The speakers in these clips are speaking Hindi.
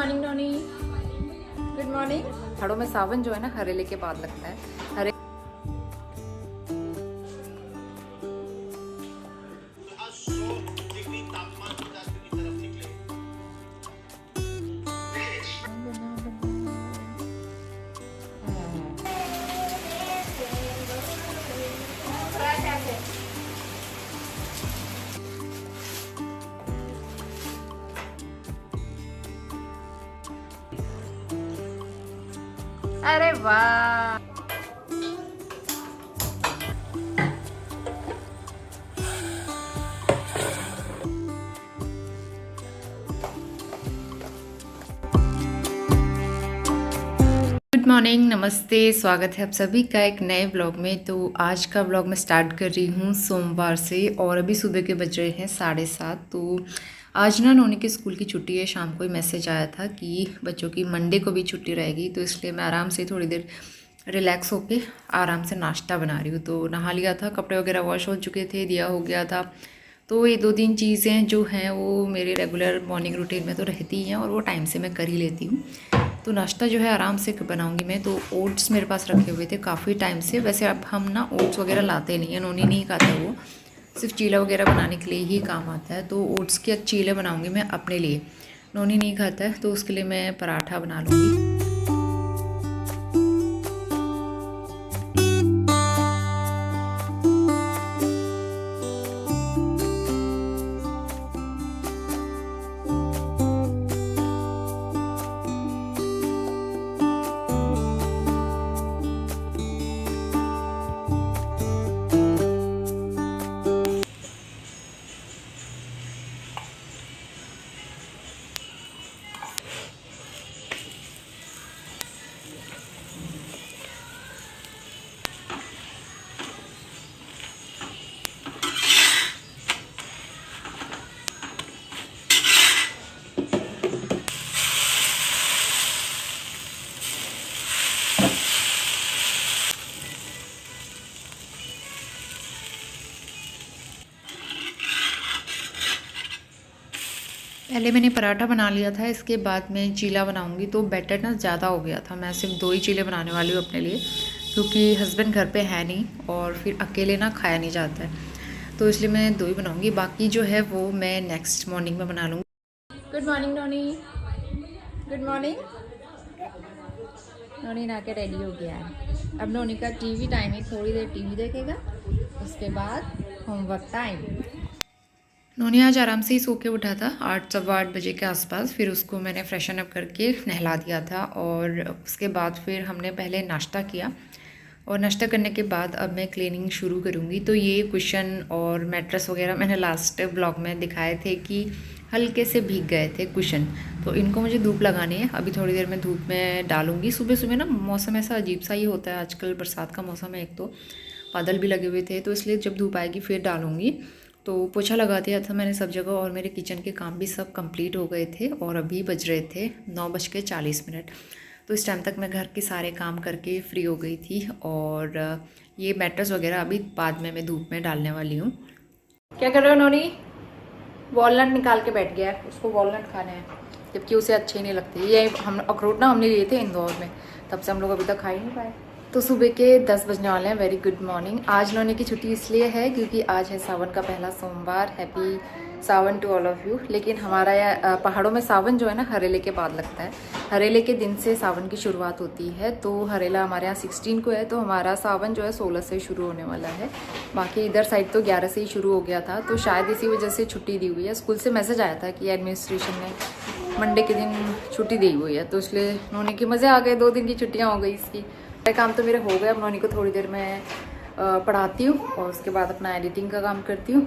मॉर्निंग नोनी, गुड मॉर्निंग। पहाड़ों में सावन जो है ना हरेले के बाद लगता है। हरे 100 डिग्री तापमान 50 की तरफ निकले। अरे वाह, गुड मॉर्निंग, नमस्ते। स्वागत है आप सभी का एक नए ब्लॉग में। तो आज का ब्लॉग मैं स्टार्ट कर रही हूँ सोमवार से और अभी सुबह के बज रहे हैं 7:30। तो आज ना नोनी के स्कूल की छुट्टी है। शाम को ही मैसेज आया था कि बच्चों की मंडे को भी छुट्टी रहेगी, तो इसलिए मैं आराम से थोड़ी देर रिलैक्स होके आराम से नाश्ता बना रही हूँ। तो नहा लिया था, कपड़े वगैरह वॉश हो चुके थे, दिया हो गया था। तो ये 2-3 चीज़ें जो हैं वो मेरे रेगुलर मॉर्निंग रूटीन में तो रहती हैं और वो टाइम से मैं कर ही लेती हूँ। तो नाश्ता जो है आराम से बनाऊंगी मैं। तो ओट्स मेरे पास रखे हुए थे काफ़ी टाइम से। वैसे अब हम ना ओट्स वगैरह लाते नहीं हैं, नोनी नहीं खाता, वो सिर्फ चीला वगैरह बनाने के लिए ही काम आता है। तो ओट्स के चीले बनाऊंगी मैं अपने लिए, नोनी नहीं खाता है तो उसके लिए मैं पराठा बना लूँगी। पहले मैंने पराठा बना लिया था, इसके बाद मैं चीला बनाऊंगी। तो बैटर ना ज़्यादा हो गया था, मैं सिर्फ 2 ही चीले बनाने वाली हूँ अपने लिए, क्योंकि हस्बैंड घर पे है नहीं और फिर अकेले ना खाया नहीं जाता है, तो इसलिए मैं 2 ही बनाऊंगी। बाकी जो है वो मैं नेक्स्ट मॉर्निंग में बना लूँगी। गुड मॉर्निंग नोनी, गुड मॉर्निंग। नोनी नहा के रेडी हो गया है। अब नोनी का टीवी टाइम है, थोड़ी देर टीवी देखेगा, उसके बाद होमवर्क टाइम। नोनी आज आराम से ही सो के उठा था 8-8:15 बजे के आसपास। फिर उसको मैंने फ्रेशन अप करके नहला दिया था और उसके बाद फिर हमने पहले नाश्ता किया और नाश्ता करने के बाद अब मैं क्लीनिंग शुरू करूँगी। तो ये कुशन और मैट्रेस वगैरह मैंने लास्ट ब्लॉग में दिखाए थे कि हल्के से भीग गए थे कुशन, तो इनको मुझे धूप लगानी है। अभी थोड़ी देर में धूप में डालूँगी। सुबह सुबह ना मौसम ऐसा अजीब सा ही होता है आजकल, बरसात का मौसम है, एक तो बादल भी लगे हुए थे, तो इसलिए जब धूप आएगी फिर डालूँगी। तो पोछा लगा दिया था मैंने सब जगह और मेरे किचन के काम भी सब कंप्लीट हो गए थे और अभी बज रहे थे 9:40। तो इस टाइम तक मैं घर के सारे काम करके फ्री हो गई थी और ये मैट्रेस वगैरह अभी बाद में मैं धूप में डालने वाली हूँ। क्या कर रहे हो नोनी? वॉलनट निकाल के बैठ गया है, उसको वॉलनट खाने हैं, जबकि उसे अच्छे नहीं लगते। ये हम अखरोट ना हमने लिए थे इंदौर में, तब से हम लोग अभी तक खा ही नहीं पाए। तो सुबह के 10 बजने वाले हैं। Very good morning. आज नोनी की छुट्टी इसलिए है क्योंकि आज है सावन का पहला सोमवार। Happy Sawan to all of you. लेकिन हमारा पहाड़ों में सावन जो है ना हरेले के बाद लगता है। हरेले के दिन से सावन की शुरुआत होती है। तो हरेला हमारे यहाँ 16 को है, तो हमारा सावन जो है 16 से शुरू होने वाला है। बाकी इधर साइड तो 11 से ही शुरू हो गया था, तो शायद इसी वजह से छुट्टी दी हुई है। स्कूल से मैसेज आया था कि एडमिनिस्ट्रेशन ने मंडे के दिन छुट्टी दी हुई है, तो इसलिए नोनी के मज़े आ गए। 2 दिन की छुट्टियाँ हो गई इसकी। काम तो मेरे हो गया। अब नोनी को थोड़ी देर में पढ़ाती हूँ और उसके बाद अपना एडिटिंग का काम करती हूँ।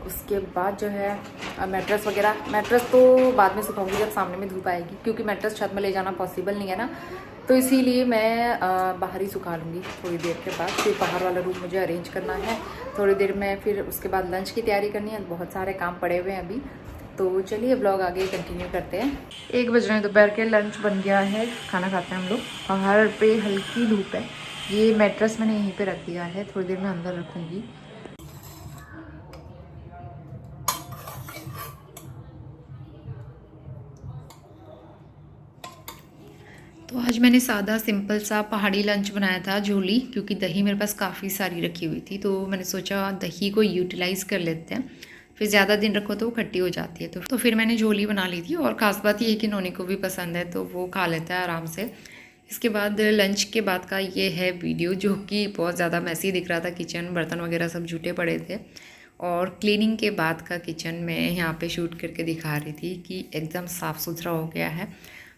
उसके बाद जो है मैट्रेस वगैरह, मैट्रेस तो बाद में सुखाऊंगी जब सामने में धूप आएगी, क्योंकि मैट्रेस छत में ले जाना पॉसिबल नहीं है ना, तो इसीलिए मैं बाहर ही सुखा लूँगी थोड़ी देर के बाद। फिर बाहर वाला रूम मुझे अरेंज करना है थोड़ी देर में, फिर उसके बाद लंच की तैयारी करनी है। बहुत सारे काम पड़े हुए हैं अभी, तो चलिए ब्लॉग आगे कंटिन्यू करते हैं। 1 बज रहे हैं, दोपहर के लंच बन गया है, खाना खाते हैं हम लोग। बाहर पे हल्की धूप है। ये मैट्रेस मैंने यहीं पे रख दिया है, थोड़ी देर में अंदर रखूँगी। मैंने सादा सिंपल सा पहाड़ी लंच बनाया था, झोली, क्योंकि दही मेरे पास काफ़ी सारी रखी हुई थी, तो मैंने सोचा दही को यूटिलाइज़ कर लेते हैं, फिर ज़्यादा दिन रखो तो वो खट्टी हो जाती है। तो फिर मैंने झोली बना ली थी, और ख़ास बात ये है कि नोनी को भी पसंद है तो वो खा लेता है आराम से। इसके बाद लंच के बाद का ये है वीडियो, जो कि बहुत ज़्यादा मैसी दिख रहा था। किचन, बर्तन वगैरह सब जूटे पड़े थे, और क्लीनिंग के बाद का किचन मैं यहाँ पे शूट करके दिखा रही थी कि एकदम साफ़ सुथरा हो गया है।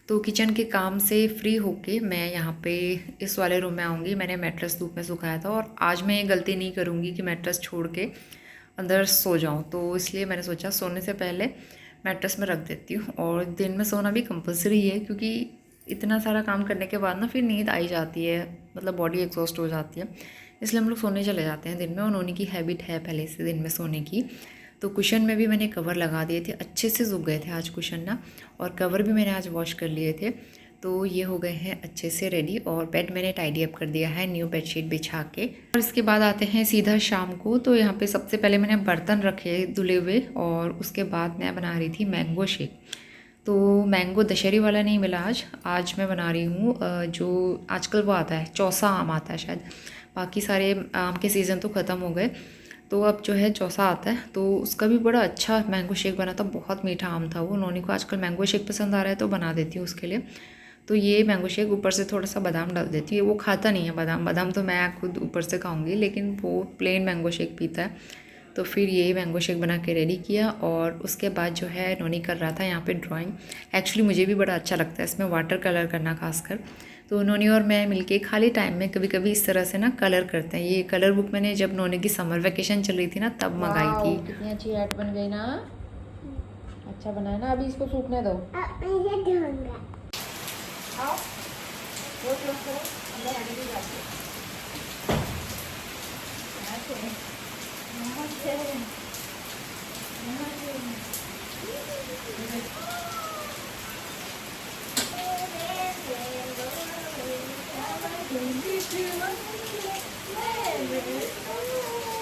तो किचन के काम से फ्री होके मैं यहाँ पे इस वाले रूम में आऊँगी। मैंने मैट्रेस धूप में सुखाया था, और आज मैं ये गलती नहीं करूँगी कि मैट्रेस छोड़ के अंदर सो जाऊँ, तो इसलिए मैंने सोचा सोने से पहले मैट्रेस में रख देती हूँ। और दिन में सोना भी कंपलसरी है, क्योंकि इतना सारा काम करने के बाद ना फिर नींद आई जाती है, मतलब बॉडी एग्जॉस्ट हो जाती है, इसलिए हम लोग सोने चले जाते हैं दिन में। और नोनी की हैबिट है पहले से दिन में सोने की। तो कुशन में भी मैंने कवर लगा दिए थे, अच्छे से सूख गए थे आज कुशन ना, और कवर भी मैंने आज वॉश कर लिए थे। तो ये हो गए हैं अच्छे से रेडी, और बेड मैंने टाइडी अप कर दिया है न्यू बेडशीट बिछा के। और इसके बाद आते हैं सीधा शाम को। तो यहाँ पे सबसे पहले मैंने बर्तन रखे धुले हुए, और उसके बाद मैं बना रही थी मैंगो शेक। तो मैंगो दशहरी वाला नहीं मिला आज मैं बना रही हूँ जो आजकल वो आता है, चौसा आम आता है शायद, बाकी सारे आम के सीज़न तो ख़त्म हो गए, तो अब जो है चौसा आता है, तो उसका भी बड़ा अच्छा मैंगो शेक बना था। बहुत मीठा आम था वो। नोनी को आजकल मैंगो शेक पसंद आ रहा है, तो बना देती हूँ उसके लिए। तो ये मैंगो शेक, ऊपर से थोड़ा सा बादाम डाल देती है। वो खाता नहीं है बादाम तो मैं खुद ऊपर से खाऊंगी, लेकिन वो प्लेन मैंगो शेक पीता है। तो फिर ये मैंगो शेक बना के रेडी किया, और उसके बाद जो है नोनी कर रहा था यहाँ पे ड्राइंग। एक्चुअली मुझे भी बड़ा अच्छा लगता है इसमें वाटर कलर करना खासकर, तो नोनी और मैं मिलके खाली टाइम में कभी कभी इस तरह से ना कलर करते हैं। ये कलर बुक मैंने जब नोनी की समर वेकेशन चल रही थी ना, तब मंगाई थी। कितनी अच्छी आर्ट बन गई ना, अच्छा बनाया ना। अभी इसको सूखने दो।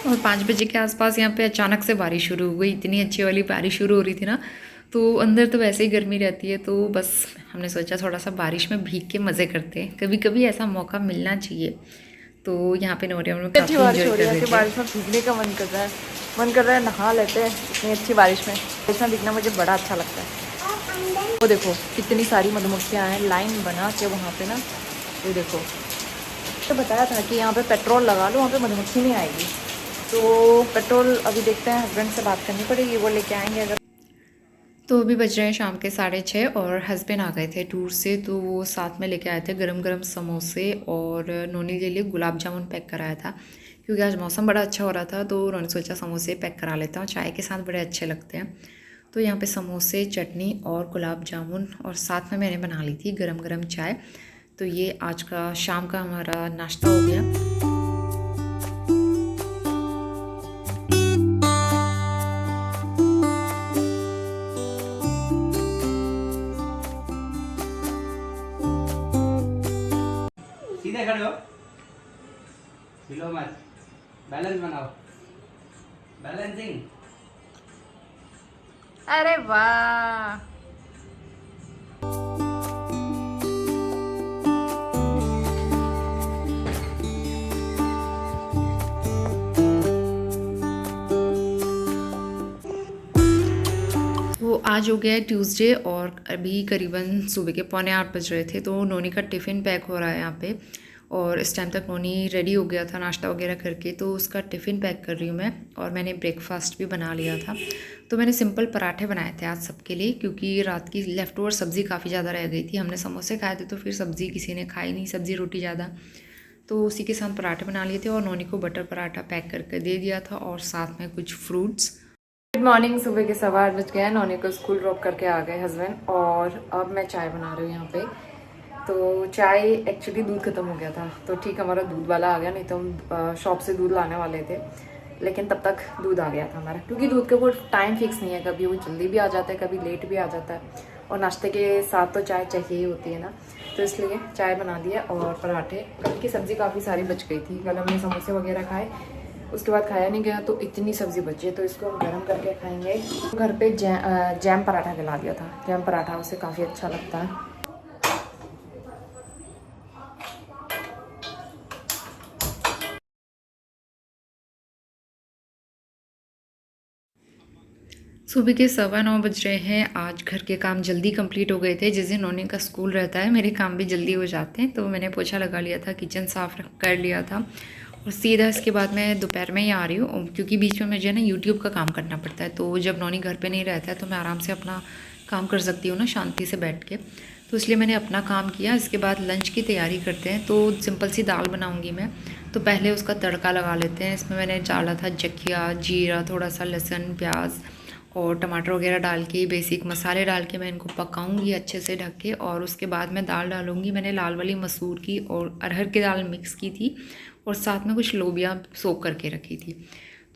और 5 बजे के आसपास यहाँ पे अचानक से बारिश शुरू हो गई। इतनी अच्छी वाली बारिश शुरू हो रही थी ना, तो अंदर तो वैसे ही गर्मी रहती है, तो बस हमने सोचा थोड़ा सा बारिश में भीग के मज़े करते हैं, कभी कभी ऐसा मौका मिलना चाहिए। तो यहाँ पे नोरिया में काफ़ी एंजॉय कर रहे थे। बारिश में भीगने का मन कर रहा है नहा लेते हैं इतनी अच्छी बारिश में। बारिश में भीगना मुझे बड़ा अच्छा लगता है। वो देखो कितनी सारी मधुमक्खियाँ हैं लाइन बना के वहाँ पे ना, ये देखो। तो बताया था कि यहाँ पे पेट्रोल लगा लो, वहाँ पे मधुमक्खी नहीं आएगी। तो पेट्रोल अभी देखते हैं, हस्बैंड से बात करनी पड़ेगी, वो लेके आएंगे अगर। तो अभी बज रहे हैं शाम के 6:30, और हस्बैंड आ गए थे टूर से, तो वो साथ में लेके आए थे गरम गरम समोसे, और नोनी के लिए गुलाब जामुन पैक कराया था, क्योंकि आज मौसम बड़ा अच्छा हो रहा था। तो उन्होंने सोचा समोसे पैक करा लेता हूँ, चाय के साथ बड़े अच्छे लगते हैं। तो यहाँ पे समोसे, चटनी और गुलाब जामुन, और साथ में मैंने बना ली थी गरम गरम चाय। तो ये आज का शाम का हमारा नाश्ता हो गया। सीधे खड़े हो, हिलो मत, बैलेंस बनाओ, बैलेंसिंग। अरे वाह, तो आज हो गया है ट्यूसडे, और अभी करीबन सुबह के 7:45 बज रहे थे। तो नोनी का टिफ़िन पैक हो रहा है यहाँ पे, और इस टाइम तक नोनी रेडी हो गया था नाश्ता वगैरह करके, तो उसका टिफ़िन पैक कर रही हूँ मैं। और मैंने ब्रेकफास्ट भी बना लिया था। तो मैंने सिंपल पराठे बनाए थे आज सबके लिए, क्योंकि रात की लेफ़्ट ओवर सब्ज़ी काफ़ी ज़्यादा रह गई थी। हमने समोसे खाए थे, तो फिर सब्ज़ी किसी ने खाई नहीं, सब्ज़ी रोटी ज़्यादा, तो उसी के साथ पराठे बना लिए थे। और नोनी को बटर पराठा पैक करके दे दिया था, और साथ में कुछ फ्रूट्स। Good morning. सुबह के 8:15 बज गए हैं। नोनी को स्कूल ड्रॉप करके आ गए हस्बैंड, और अब मैं चाय बना रही हूँ यहाँ पे। तो चाय एक्चुअली दूध खत्म हो गया था, तो ठीक हमारा दूध वाला आ गया, नहीं तो हम शॉप से दूध लाने वाले थे, लेकिन तब तक दूध आ गया था हमारा। क्योंकि दूध का कोई टाइम फिक्स नहीं है, कभी वो जल्दी भी आ जाता है, कभी लेट भी आ जाता है, और नाश्ते के साथ तो चाय चाहिए ही होती है ना। तो इसलिए चाय बना दिया, और पराठे। कल की सब्ज़ी काफ़ी सारी बच गई थी, कल हमने समोसे वगैरह खाए, उसके बाद खाया नहीं गया, तो इतनी सब्ज़ी बची है, तो इसको हम गर्म करके खाएंगे। घर पे जैम पराठा खिला दिया था, जैम पराठा उसे काफ़ी अच्छा लगता है। सुबह के 9:15 बज रहे हैं। आज घर के काम जल्दी कंप्लीट हो गए थे। जिस दिन नोनी का स्कूल रहता है मेरे काम भी जल्दी हो जाते हैं, तो मैंने पोछा लगा लिया था, किचन साफ़ कर लिया था और सीधा इसके बाद मैं दोपहर में ही आ रही हूँ, क्योंकि बीच में मुझे ना यूट्यूब का काम करना पड़ता है। तो जब नोनी घर पर नहीं रहता है तो मैं आराम से अपना काम कर सकती हूँ ना, शांति से बैठ के। तो इसलिए मैंने अपना काम किया। इसके बाद लंच की तैयारी करते हैं। तो सिंपल सी दाल बनाऊँगी मैं, तो पहले उसका तड़का लगा लेते हैं। इसमें मैंने डाला था जखिया, जीरा, थोड़ा सा लहसुन, प्याज और टमाटर वगैरह डाल के, बेसिक मसाले डाल के मैं इनको पकाऊंगी अच्छे से ढक के। और उसके बाद मैं दाल डालूंगी। मैंने लाल वाली मसूर की और अरहर की दाल मिक्स की थी और साथ में कुछ लोबिया सोक करके रखी थी।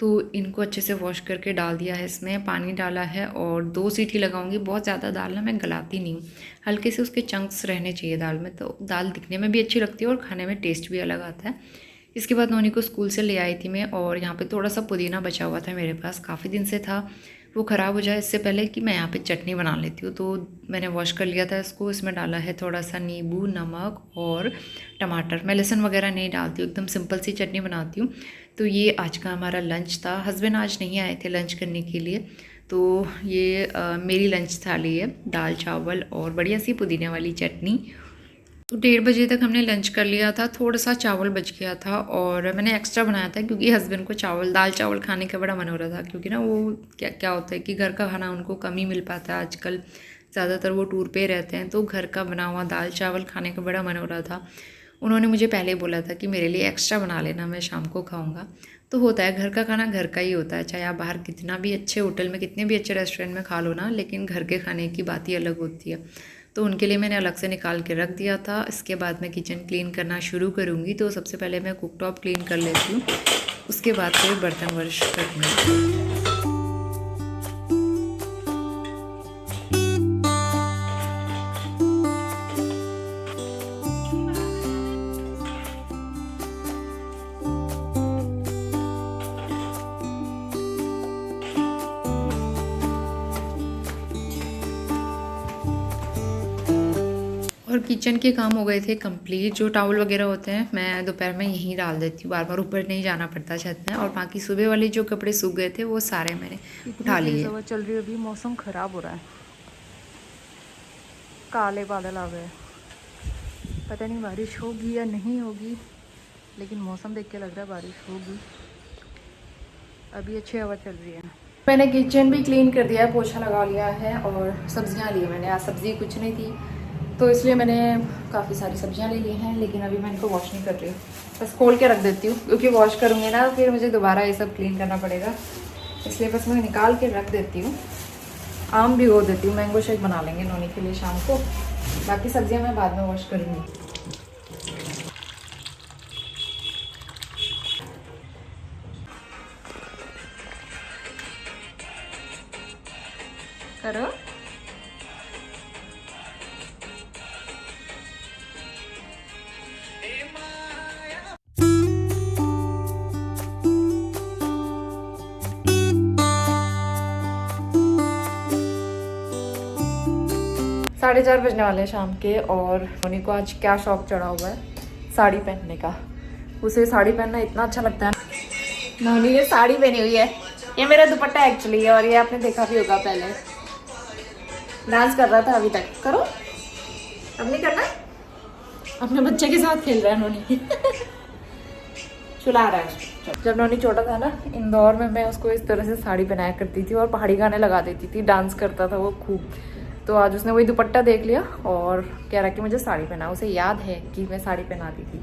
तो इनको अच्छे से वॉश करके डाल दिया है। इसमें पानी डाला है और 2 सीटी लगाऊंगी। बहुत ज़्यादा दाल ना मैं गलाती नहीं हूँ, हल्के से उसके चंक्स रहने चाहिए दाल में, तो दाल दिखने में भी अच्छी लगती है और खाने में टेस्ट भी अलग आता है। इसके बाद नोनी को स्कूल से ले आई थी मैं, और यहाँ पे थोड़ा सा पुदीना बचा हुआ था मेरे पास, काफ़ी दिन से था, वो ख़राब हो जाए इससे पहले कि मैं यहाँ पे चटनी बना लेती हूँ। तो मैंने वॉश कर लिया था इसको। इसमें डाला है थोड़ा सा नींबू, नमक और टमाटर। मैं लहसुन वगैरह नहीं डालती हूँ, एकदम सिंपल सी चटनी बनाती हूँ। तो ये आज का हमारा लंच था। हस्बैंड आज नहीं आए थे लंच करने के लिए, तो ये मेरी लंच थाली है, दाल चावल और बढ़िया सी पुदीने वाली चटनी। तो 1:30 बजे तक हमने लंच कर लिया था। थोड़ा सा चावल बच गया था और मैंने एक्स्ट्रा बनाया था, क्योंकि हस्बैंड को दाल चावल खाने का बड़ा मन हो रहा था। क्योंकि ना वो क्या होता है कि घर का खाना उनको कम ही मिल पाता है आजकल, ज़्यादातर वो टूर पे रहते हैं, तो घर का बना हुआ दाल चावल खाने का बड़ा मन हो रहा था। उन्होंने मुझे पहले बोला था कि मेरे लिए एक्स्ट्रा बना लेना, मैं शाम को खाऊँगा। तो होता है, घर का खाना घर का ही होता है, चाहे आप बाहर कितना भी अच्छे होटल में, कितने भी अच्छे रेस्टोरेंट में खा लो ना, लेकिन घर के खाने की बात ही अलग होती है। तो उनके लिए मैंने अलग से निकाल के रख दिया था। इसके बाद मैं किचन क्लीन करना शुरू करूँगी। तो सबसे पहले मैं कुक टॉप क्लीन कर लेती हूँ, उसके बाद फिर बर्तन वॉश करूँगी। और किचन के काम हो गए थे कंप्लीट। जो टॉवल वगैरह होते हैं मैं दोपहर में यहीं डाल देती हूँ, बार बार ऊपर नहीं जाना पड़ता छत में। और बाकी सुबह वाले जो कपड़े सूख गए थे वो सारे मैंने उठा लिए। हवा चल रही है, अभी मौसम ख़राब हो रहा है, काले बादल आ गए, पता नहीं बारिश होगी या नहीं होगी, लेकिन मौसम देख के लग रहा है बारिश होगी। अभी अच्छी हवा चल रही है। मैंने किचन भी क्लीन कर दिया है, पोछा लगा लिया है और सब्जियां ली मैंने। आज सब्ज़ी कुछ नहीं थी, तो इसलिए मैंने काफ़ी सारी सब्जियां ले ली हैं, लेकिन अभी मैं इनको वॉश नहीं कर रही हूँ, बस खोल के रख देती हूँ, क्योंकि वॉश करूँगी ना फिर मुझे दोबारा ये सब क्लीन करना पड़ेगा। इसलिए बस मैं निकाल के रख देती हूँ। आम भिगो देती हूँ, मैंगो शेक बना लेंगे नोनी के लिए शाम को। बाकी सब्जियाँ मैं बाद में वॉश करूँगी। करो। साढ़े 4 बजने वाले हैं शाम के, और नोनी को आज क्या शौक चढ़ा हुआ है, साड़ी पहनने का। उसे साड़ी पहनना इतना अच्छा लगता है। नोनी ने साड़ी पहनी हुई है, ये मेरा दुपट्टा एक्चुअली है, और ये आपने देखा भी होगा पहले। डांस कर रहा था अभी तक। करो, अब नहीं करना, अपने बच्चे के साथ खेल रहा है नोनी। चुला रहा है। जब नोनी छोटा था ना, इंदौर में मैं उसको इस तरह से साड़ी पहनाया करती थी और पहाड़ी गाने लगा देती थी, डांस करता था वो खूब। तो आज उसने वही दुपट्टा देख लिया और कह रहा कि मुझे साड़ी पहना। उसे याद है कि मैं साड़ी पहनाती थी।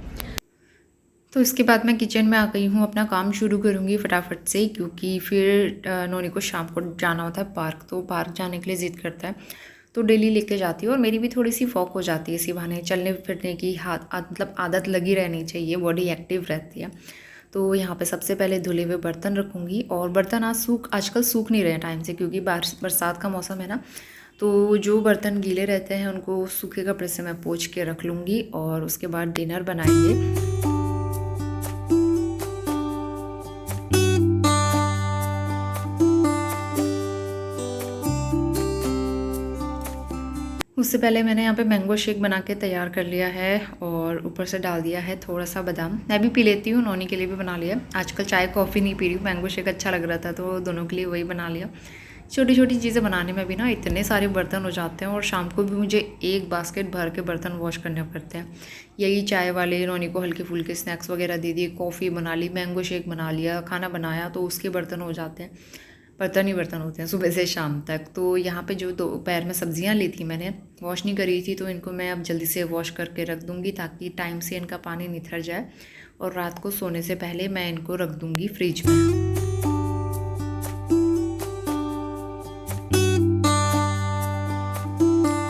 तो इसके बाद मैं किचन में आ गई हूँ, अपना काम शुरू करूँगी फटाफट से, क्योंकि फिर नोनी को शाम को जाना होता है पार्क। तो पार्क जाने के लिए ज़िद करता है, तो डेली लेके जाती हूँ। और मेरी भी थोड़ी सी वॉक हो जाती है इसी बहाने, चलने फिरने की मतलब आदत लगी रहनी चाहिए, बॉडी एक्टिव रहती है। तो यहाँ पे सबसे पहले धुले हुए बर्तन रखूँगी। और बर्तन आजकल सूख नहीं रहे टाइम से, क्योंकि बरसात का मौसम है ना, तो जो बर्तन गीले रहते हैं उनको सूखे कपड़े से मैं पोंछ के रख लूँगी। और उसके बाद डिनर बनाएंगे। उससे पहले मैंने यहाँ पे मैंगो शेक बना के तैयार कर लिया है, और ऊपर से डाल दिया है थोड़ा सा बादाम। मैं भी पी लेती हूँ, नोनी के लिए भी बना लिया। आजकल चाय कॉफ़ी नहीं पी रही हूँ, मैंगो शेक अच्छा लग रहा था तो दोनों के लिए वही बना लिया, छोटी छोटी चीज़ें बनाने में भी ना इतने सारे बर्तन हो जाते हैं, और शाम को भी मुझे एक बास्केट भर के बर्तन वॉश करने पड़ते हैं। यही चाय वाले रोनी को हल्के फुल्के स्नैक्स वगैरह दे दिए, कॉफ़ी बना ली, मैंगो शेक बना लिया, खाना बनाया, तो उसके बर्तन हो जाते हैं। बर्तन ही बर्तन होते हैं सुबह से शाम तक। तो यहाँ पे जो दोपहर में सब्जियाँ ली थी मैंने, वॉश नहीं करी थी, तो इनको मैं अब जल्दी से वॉश करके रख दूँगी ताकि टाइम से इनका पानी निथर जाए, और रात को सोने से पहले मैं इनको रख दूँगी फ्रिज में।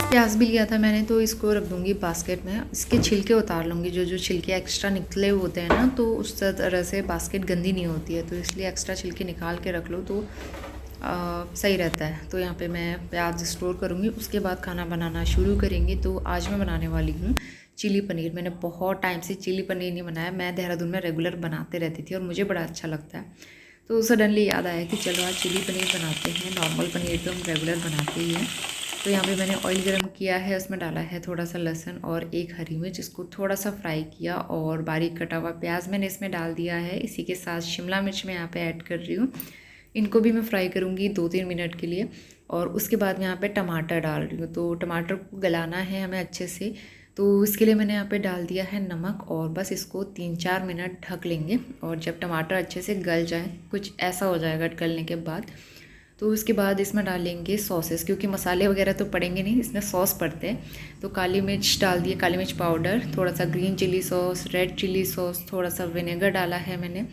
प्याज भी लिया था मैंने, तो इसको रख दूँगी बास्केट में। इसके छिलके उतार लूँगी, जो छिलके एक्स्ट्रा निकले होते हैं ना, तो उस तरह से बास्केट गंदी नहीं होती है, तो इसलिए एक्स्ट्रा छिलके निकाल के रख लो तो सही रहता है। तो यहाँ पे मैं प्याज स्टोर करूँगी, उसके बाद खाना बनाना शुरू करेंगे। तो आज मैं बनाने वाली हूँ चिली पनीर। मैंने बहुत टाइम से चिली पनीर नहीं बनाया, मैं देहरादून में रेगुलर बनाते रहती थी और मुझे बड़ा अच्छा लगता है। तो सडनली याद आया कि चलो आज चिली पनीर बनाते हैं। नॉर्मल पनीर तो हम रेगुलर बनाते ही हैं। तो यहाँ पे मैंने ऑयल गरम किया है, उसमें डाला है थोड़ा सा लहसुन और एक हरी मिर्च, इसको थोड़ा सा फ्राई किया, और बारीक कटा हुआ प्याज मैंने इसमें डाल दिया है। इसी के साथ शिमला मिर्च मैं यहाँ पे ऐड कर रही हूँ, इनको भी मैं फ्राई करूँगी 2-3 मिनट के लिए। और उसके बाद मैं यहाँ पे टमाटर डाल रही हूँ, तो टमाटर को गलाना है हमें अच्छे से, तो इसके लिए मैंने यहाँ पे डाल दिया है नमक, और बस इसको 3-4 मिनट ढक लेंगे। और जब टमाटर अच्छे से गल जाए, कुछ ऐसा हो जाएगा गलने के बाद, तो उसके बाद इसमें डालेंगे सॉसेस, क्योंकि मसाले वगैरह तो पड़ेंगे नहीं, इसमें सॉस पड़ते हैं। तो काली मिर्च डाल दिए, काली मिर्च पाउडर, थोड़ा सा green chilli sauce, red chilli sauce, थोड़ा सा विनेगर डाला है मैंने,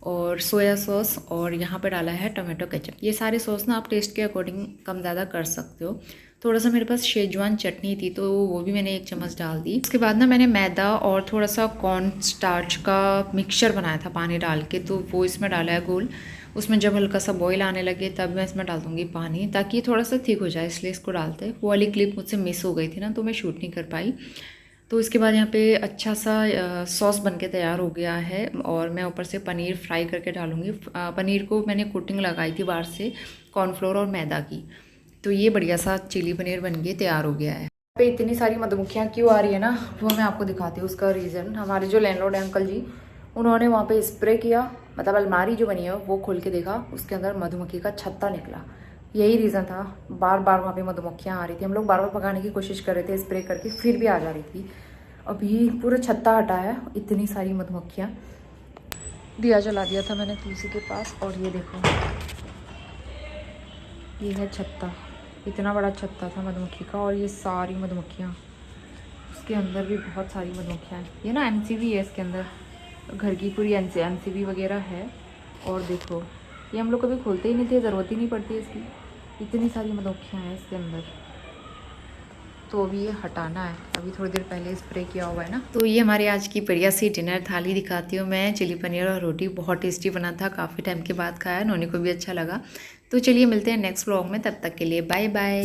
और सोया सॉस, और यहाँ पे डाला है टमाटो केचप। ये सारे सॉस ना आप टेस्ट के अकॉर्डिंग कम ज़्यादा कर सकते हो। थोड़ा सा मेरे पास शेजवान चटनी थी, तो वो भी मैंने 1 चम्मच डाल दी। उसके बाद ना मैंने मैदा और थोड़ा सा कॉर्न स्टार्च का मिक्सचर बनाया था पानी डाल के, तो वो इसमें डाला है घोल। उसमें जब हल्का सा बॉईल आने लगे तब मैं इसमें डाल दूँगी पानी, ताकि थोड़ा सा थिक हो जाए, इसलिए इसको डालते हैं। वो वाली क्लिप मुझसे मिस हो गई थी ना, तो मैं शूट नहीं कर पाई। तो इसके बाद यहाँ पे अच्छा सा सॉस बनके तैयार हो गया है, और मैं ऊपर से पनीर फ्राई करके डालूँगी। पनीर को मैंने कोटिंग लगाई थी बाहर से कॉर्नफ्लोर और मैदा की। तो ये बढ़िया सा चिली पनीर बन के तैयार हो गया है। पे इतनी सारी मधुमक्खियाँ क्यों आ रही है ना, वो मैं आपको दिखाती हूँ। उसका रीज़न, हमारे जो लैंडलॉर्ड अंकल जी, उन्होंने वहाँ पे स्प्रे किया, मतलब अलमारी जो बनी है वो खोल के देखा, उसके अंदर मधुमक्खी का छत्ता निकला। यही रीज़न था, बार बार वहाँ पे मधुमक्खियाँ आ रही थी। हम लोग बार बार भगाने की कोशिश कर रहे थे स्प्रे करके, फिर भी आ जा रही थी। अभी पूरा छत्ता हटा है, इतनी सारी मधुमक्खियाँ। दिया जला दिया था मैंने तुलसी के पास, और ये देखो, ये है छत्ता। इतना बड़ा छत्ता था मधुमक्खी का, और ये सारी मधुमक्खियाँ, उसके अंदर भी बहुत सारी मधुमक्खियाँ हैं। ये ना एनसीवी है इसके अंदर, घर की पूरी एनसीवी वगैरह है। और देखो, ये हम लोग कभी खोलते ही नहीं थे, ज़रूरत ही नहीं पड़ती इसकी, इतनी सारी मधुमक्खियाँ हैं इसके अंदर। तो अभी ये हटाना है, अभी थोड़ी देर पहले स्प्रे किया हुआ है ना। तो ये हमारी आज की बढ़िया सी डिनर थाली दिखाती हूँ मैं। चिली पनीर और रोटी बहुत टेस्टी बना था, काफ़ी टाइम के बाद खाया, नोनी को भी अच्छा लगा। तो चलिए मिलते हैं नेक्स्ट व्लॉग में, तब तक के लिए बाय बाय।